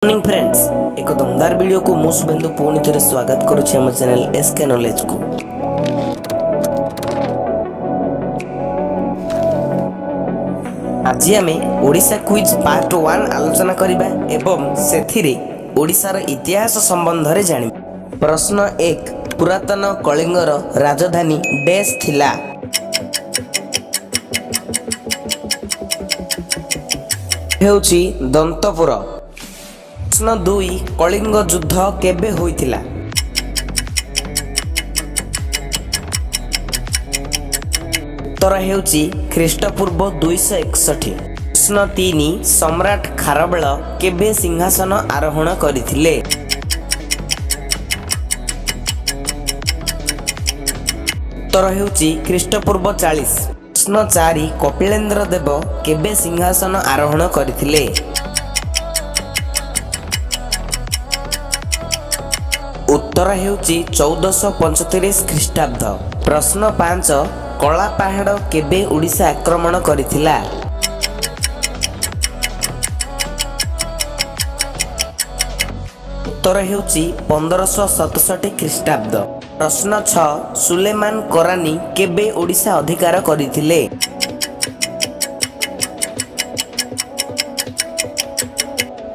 Morning friends, एक दमदार video को मु शुभेंदु पुणी थे स्वागत करुच्ची आम चैनल एसके नॉलेज को। आज आम ओडिशा क्विज पार्ट 1 आलोचना करिबा एवं सेथिरे ओडिशार इतिहास संबंध रे जानिबा। प्रश्न 1, पुरातन कलिंगर राजधानी डैश थिला? हेउची दंतपुर। प्रश्न 2, कलिंग युद्ध केबे होइथिला? उत्तर हेउची ख्रीष्टपूर्व 261। प्रश्न 3, सम्राट खारवेल केबे सिंहासन आरोहण करथिले? उत्तर हेउची ख्रीष्टपूर्व 40। प्रश्न 4, कपिलेन्द्र देव केबे सिंहासन आरोहण करथिले? उत्तर हेउची 1435 ख्रीष्टाब्द। प्रश्न 5, कला पहाड़ केबे ओडिशा आक्रमण करथिला? उत्तर हेउची 1567 ख्रीष्टाब्द। प्रश्न 6, सुलेमान करानी केबे ओडिशा अधिकार करथिले?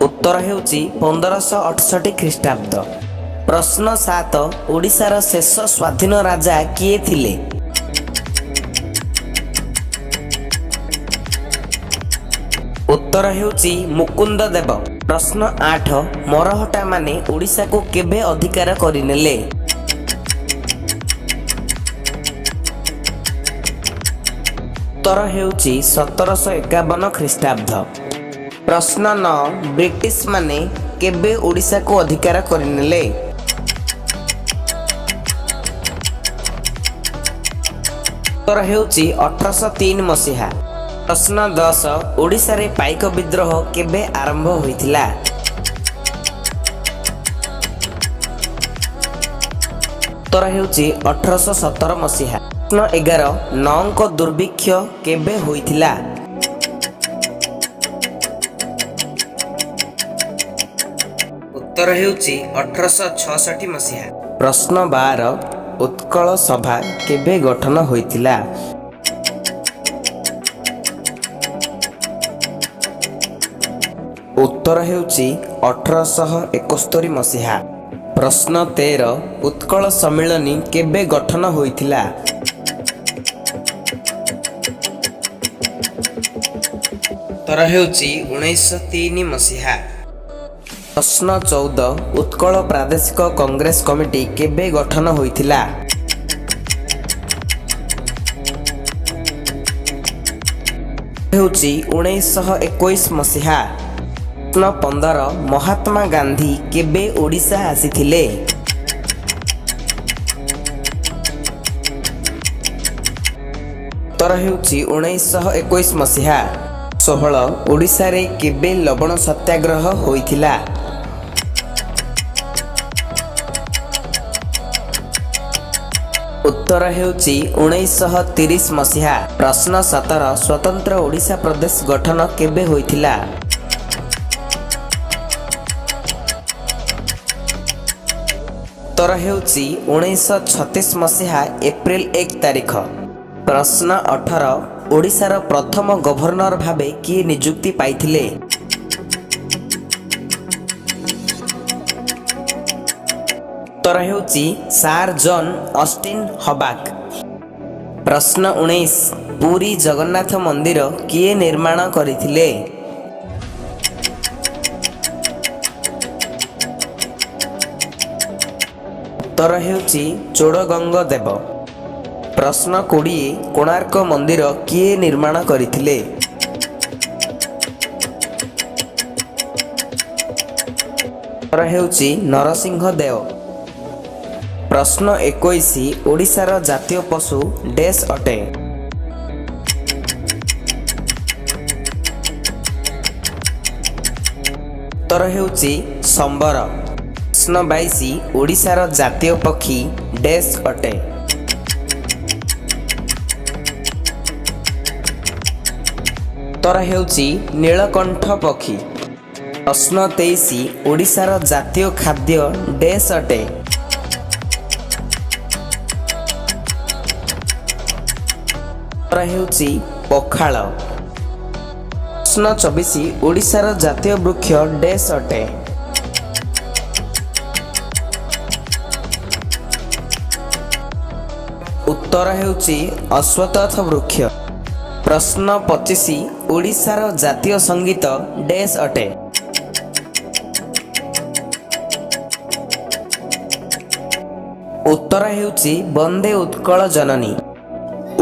उत्तर हेउची 1568 ख्रीष्टाब्द। प्रश्न 7, ओडिशार शेष स्वाधीन राजा किए थिले? उत्तर हेउची मुकुंद देव। प्रश्न 8, मरहटा माने ओडिशा को केबे अधिकार करिनेले? उत्तर हेउची 1751 ख्रीष्टाब्द। प्रश्न 9, ब्रिटिश माने केबे ओडिशा को अधिकार करिनेले? उत्तर हेउची 1803 मसीहा। प्रश्न 10, ओडिशा रे पाइक विद्रोह केबे आरंभ होइथिला? उत्तर हेउची 1817 मसीहा। प्रश्न 11, नौंक दुर्भिक्ष केबे होइथिला? उत्तर हेउची 1866 मसीहा। प्रश्न 12, उत्कल सभा केबे गठन होइथिला? उत्तर हेउची 1871 मसीहा। प्रश्न 13, उत्कल सम्मिलनी केबे गठन होइथिला? उत्तर हेउची 1903 मसीहा। प्रश्न 14, उत्कल प्रादेशिक कांग्रेस कमिटी केबे गठन होइथिला? हेउची 1921 मसीहा। प्रश्न 15, महात्मा गांधी केबे ओडिशा आसीथिले? उत्तर हेउची 1921 मसीहा। 16, ओडिशा रे केबे लवण सत्याग्रह होइथिला? उत्तर हेउची 1930 मसीहा। प्रश्न 17, स्वतंत्र ओडिशा प्रदेश गठन केबे होइथिला? उत्तर हेउची 1936 मसीहा एप्रिल 1 तारिख। प्रश्न 18, ओडिशार प्रथम गवर्नर भाबे किए नियुक्ति पाइथिले? उत्तर हेउची सार जॉन ऑस्टिन हबाक। प्रश्न 19, पुरी जगन्नाथ मंदिर किए निर्माण करथिले? उत्तर हेउची चोड़गंग देव। प्रश्न 20, कोणार्क मंदिर किए निर्माण करथिले? उत्तर हेउची नरसिंह देव। प्रश्न 21, ओडिशार जातीय पशु डैश अटे? उत्तर हेउची संबर। प्रश्न 22, ओडिशार जातीय पक्षी डैश अटे? उत्तर हेउची नीलकंठ पक्षी। ପ୍ରଶ୍ନ 23 ଓଡ଼ିଶାର ଜାତୀୟ ଖାଦ୍ୟ ଡେସ୍ ଅଟେ? ଉତ୍ତର ହେଉଛି ପଖାଳ। ପ୍ରଶ୍ନ 24 ଓଡ଼ିଶାର ଜାତୀୟ ବୃକ୍ଷ ଡେସ୍ ଅଟେ? ଉତ୍ତର ହେଉଛି ଅଶ୍ୱତଥ ବୃକ୍ଷ। ପ୍ରଶ୍ନ 25 ଓଡ଼ିଶାର ଜାତୀୟ ସଙ୍ଗୀତ ଡେସ୍ ଅଟେ? ଉତ୍ତର ହେଉଛି ବନ୍ଦେ ଉତ୍କଳ ଜନନୀ।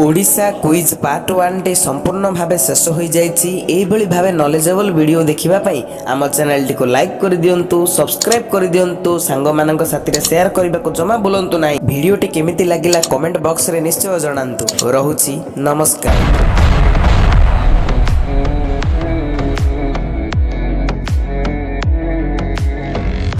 ଓଡ଼ିଶା କୁଇଜ୍ ପାର୍ଟ 1ଟି ସମ୍ପୂର୍ଣ୍ଣ ଭାବେ ଶେଷ ହୋଇଯାଇଛି। ଏହିଭଳି ଭାବେ ନଲେଜେବଲ୍ ଭିଡ଼ିଓ ଦେଖିବା ପାଇଁ ଆମ ଚ୍ୟାନେଲଟିକୁ ଲାଇକ୍ କରିଦିଅନ୍ତୁ, ସବସ୍କ୍ରାଇବ୍ କରିଦିଅନ୍ତୁ, ସାଙ୍ଗମାନଙ୍କ ସାଥିରେ ସେୟାର କରିବାକୁ ଜମା ଭୁଲନ୍ତୁ ନାହିଁ। ଭିଡ଼ିଓଟି କେମିତି ଲାଗିଲା କମେଣ୍ଟ ବକ୍ସରେ ନିଶ୍ଚୟ ଜଣାନ୍ତୁ। ରହୁଛି, ନମସ୍କାର।